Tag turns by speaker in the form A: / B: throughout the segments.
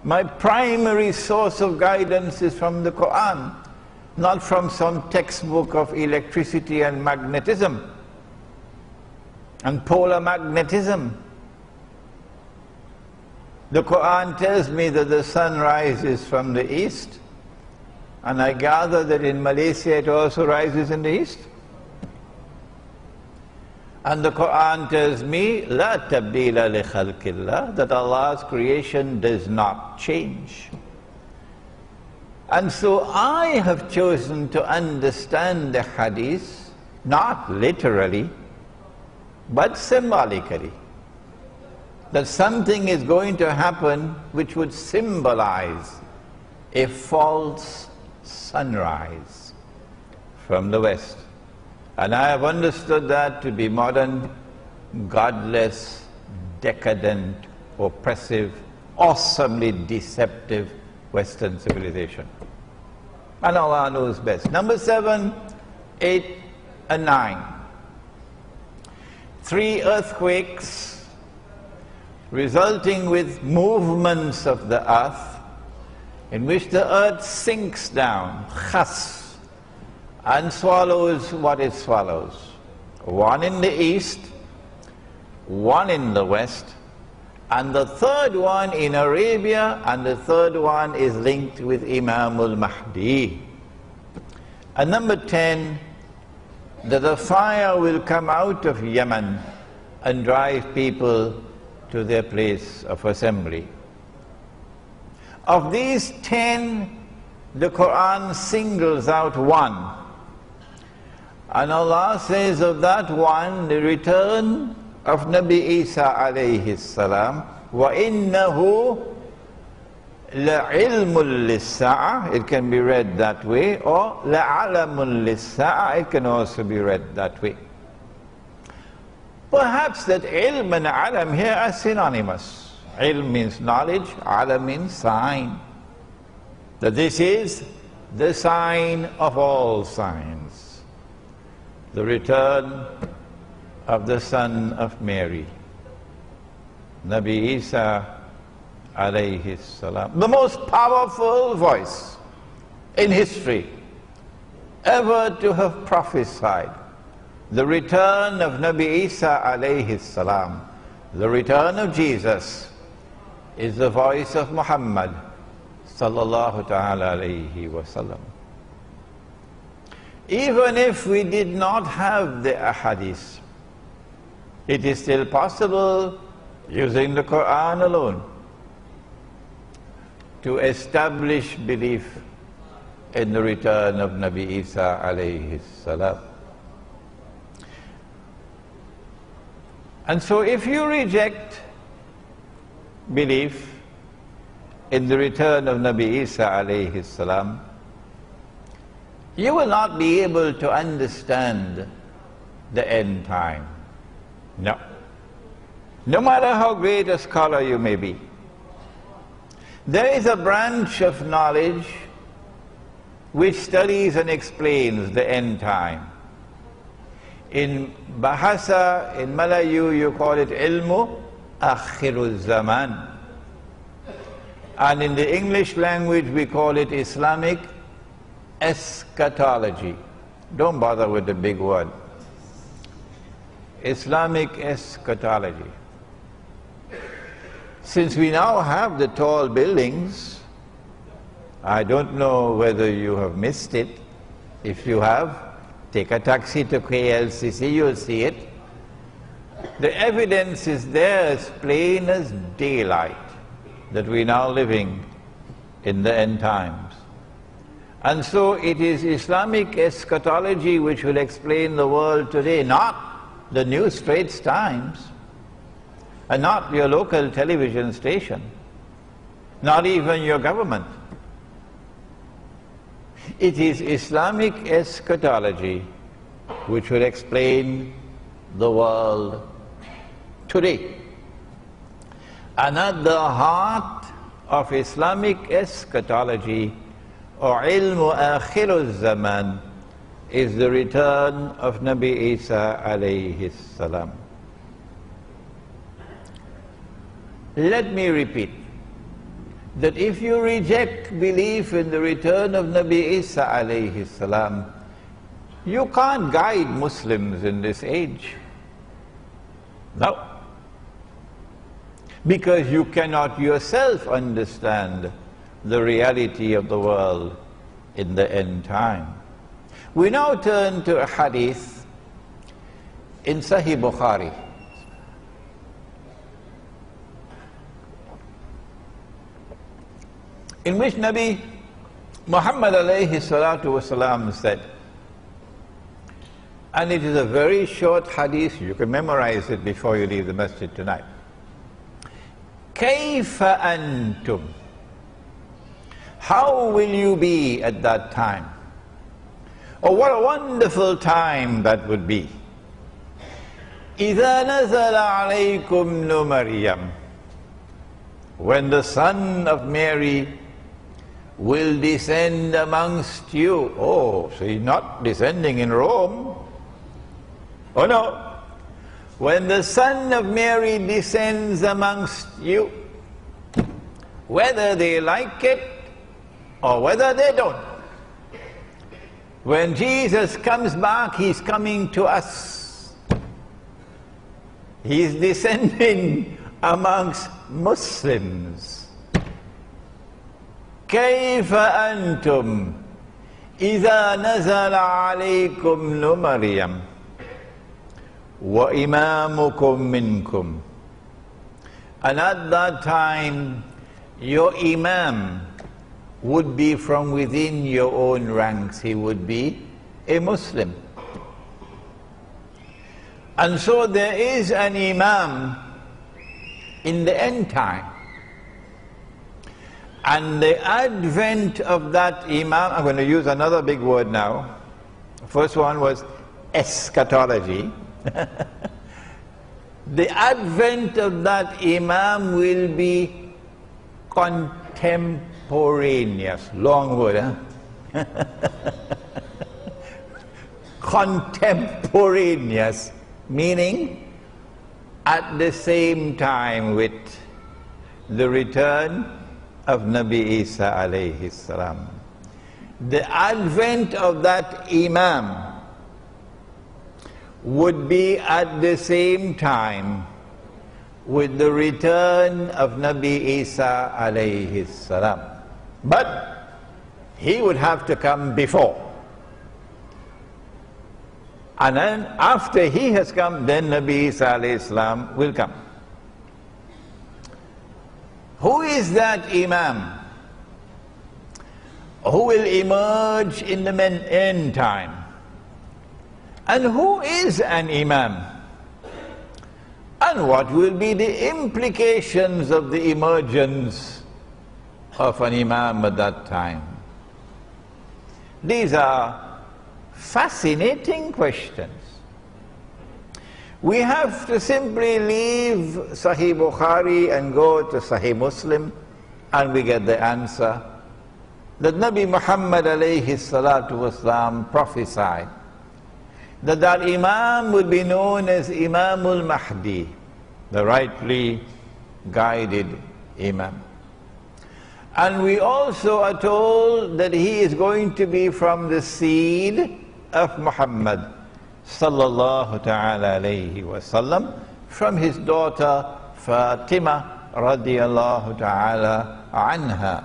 A: My primary source of guidance is from the Quran, not from some textbook of electricity and magnetism and polar magnetism. The Quran tells me that the sun rises from the east, and I gather that in Malaysia it also rises in the east. And the Quran tells me, لا تبديل لخلق الله, that Allah's creation does not change. And so I have chosen to understand the hadith, not literally, but symbolically. That something is going to happen which would symbolize a false sunrise from the west. And I have understood that to be modern, godless, decadent, oppressive, awesomely deceptive Western civilization. And Allah knows best. Number 7, 8, and 9. 3 earthquakes resulting with movements of the earth in which the earth sinks down, khas, and swallows what it swallows. One in the east, one in the west, and the third one in Arabia, and the third one is linked with Imam al-Mahdi. And number 10, that the fire will come out of Yemen and drive people to their place of assembly. Of these 10, the Quran singles out one. And Allah says of that one, the return of Nabi Isa alayhi salam, وَإِنَّهُ لَعِلْمٌ لِلسَّاعَةِ, it can be read that way, or لَعَلَمٌ لِلسَّاعَةِ, it can also be read that way. Perhaps that ilm and alam here are synonymous. Ilm means knowledge, alam means sign. That this is the sign of all signs. The return of the son of Mary, Nabi Isa alayhi salam, the most powerful voice in history ever to have prophesied the return of Nabi Isa alayhi salam, the return of Jesus, is the voice of Muhammad sallallahu ta'ala alayhi wa sallam. Even if we did not have the ahadith, it is still possible, using the Quran alone, to establish belief in the return of Nabi Isa alayhi salam. And so if you reject belief in the return of Nabi Isa alayhi salam, you will not be able to understand the end time. No. No matter how great a scholar you may be. There is a branch of knowledge which studies and explains the end time. In Bahasa, in Malayu, you call it ilmu akhirul zaman. And in the English language, we call it Islamic eschatology. Don't bother with the big word. Islamic eschatology. Since we now have the tall buildings, I don't know whether you have missed it. If you have, take a taxi to KLCC, you'll see it. The evidence is there as plain as daylight that we're now living in the end times. And so it is Islamic eschatology which will explain the world today, not the New Straits Times, and not your local television station, not even your government. It is Islamic eschatology which will explain the world today. And at the heart of Islamic eschatology, or ilmu akhirul zaman, is the return of Nabi Isa alayhi salam. Let me repeat. that if you reject belief in the return of Nabi Isa alayhi salam, you can't guide Muslims in this age. No. Because you cannot yourself understand the reality of the world in the end time. We now turn to a hadith in Sahih Bukhari. In which Nabi Muhammad alayhi salatu wasalam said, and it is a very short hadith, you can memorize it before you leave the masjid tonight. Kayfa antum? How will you be at that time? Oh, what a wonderful time that would be. إِذَا نَزَلَ عَلَيْكُمْ Maryam, when the son of Mary will descend amongst you. Oh, so he's not descending in Rome. Oh no. When the son of Mary descends amongst you, whether they like it or whether they don't, when Jesus comes back, he's coming to us. He's descending amongst Muslims. كيف أنتم إذا نزل عليكم مريم وإمامكم منكم? And at that time, your Imam would be from within your own ranks. He would be a Muslim. And so there is an Imam in the end time. And the advent of that Imam, I'm going to use another big word now. First one was eschatology. The advent of that Imam will be contemporaneous. Long word, huh? Contemporaneous, meaning at the same time with the return of Nabi Isa alayhi salam. The advent of that Imam would be at the same time with the return of Nabi Isa alayhi salam. But he would have to come before. And then after he has come, then Nabi Isa alayhi salam will come. Who is that Imam who will emerge in the end time? And who is an Imam? And what will be the implications of the emergence of an Imam at that time? These are fascinating questions. We have to simply leave Sahih Bukhari and go to Sahih Muslim, and we get the answer that Nabi Muhammad alayhi salatu wasalam prophesied that that Imam would be known as Imam al-Mahdi, the rightly guided Imam. And we also are told that he is going to be from the seed of Muhammad sallallahu ta'ala alayhi wasallam, from his daughter Fatima radiyallahu ta'ala anha.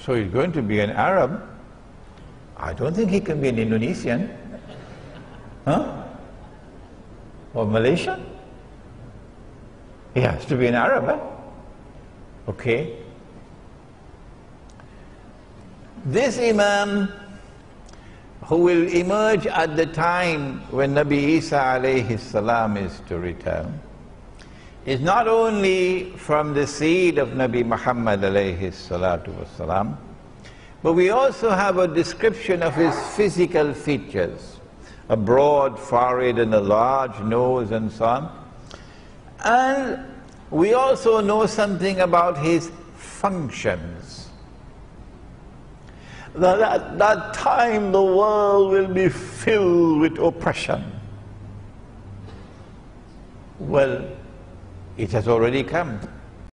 A: So he's going to be an Arab. I don't think he can be an Indonesian. Huh? Or Malaysian. He has to be an Arab, huh? Okay. This Imam who will emerge at the time when Nabi Isa alayhi salam is to return is not only from the seed of Nabi Muhammad alayhi salatu wasalam, but we also have a description of his physical features, a broad forehead and a large nose and so on. And we also know something about his functions. That at that time the world will be filled with oppression. Well, it has already come.